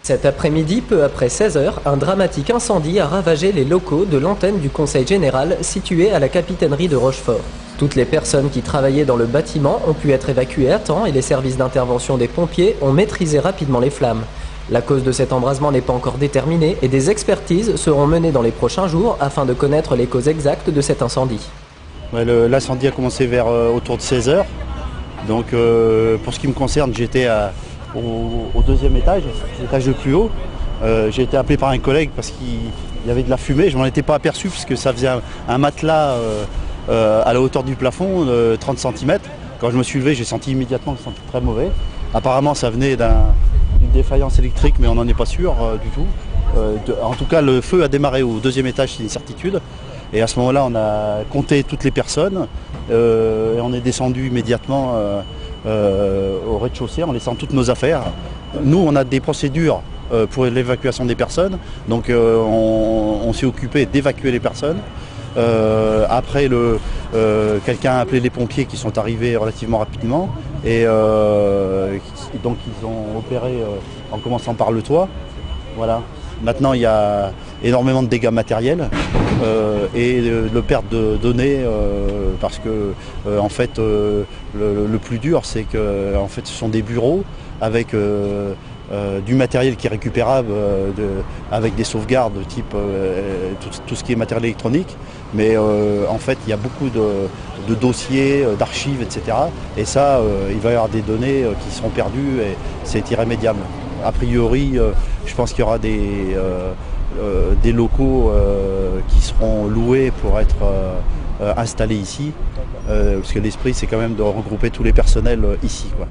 Cet après-midi, peu après 16 h, un dramatique incendie a ravagé les locaux de l'antenne du Conseil général située à la capitainerie de Rochefort. Toutes les personnes qui travaillaient dans le bâtiment ont pu être évacuées à temps et les services d'intervention des pompiers ont maîtrisé rapidement les flammes. La cause de cet embrasement n'est pas encore déterminée et des expertises seront menées dans les prochains jours afin de connaître les causes exactes de cet incendie. L'incendie a commencé autour de 16 h. Donc pour ce qui me concerne, j'étais au deuxième étage, l'étage le plus haut. J'ai été appelé par un collègue parce qu'il y avait de la fumée. Je ne m'en étais pas aperçu puisque ça faisait un matelas à la hauteur du plafond, 30 cm. Quand je me suis levé, j'ai senti immédiatement que ça sentait très mauvais. Apparemment, ça venait d'une défaillance électrique, mais on n'en est pas sûr du tout. En tout cas, le feu a démarré au deuxième étage, c'est une certitude. Et à ce moment-là, on a compté toutes les personnes et on est descendu immédiatement au rez-de-chaussée en laissant toutes nos affaires. Nous, on a des procédures pour l'évacuation des personnes, donc on s'est occupé d'évacuer les personnes. Après, quelqu'un a appelé les pompiers qui sont arrivés relativement rapidement et donc ils ont opéré en commençant par le toit. Voilà. Maintenant, il y a énormément de dégâts matériels et de perte de données parce que en fait le plus dur, c'est que en fait ce sont des bureaux avec du matériel qui est récupérable avec des sauvegardes type tout ce qui est matériel électronique, mais en fait il y a beaucoup de dossiers, d'archives, etc. Et ça, il va y avoir des données qui seront perdues et c'est irrémédiable. A priori, je pense qu'il y aura des locaux qui seront loués pour être installés ici, parce que l'esprit c'est quand même de regrouper tous les personnels ici, quoi.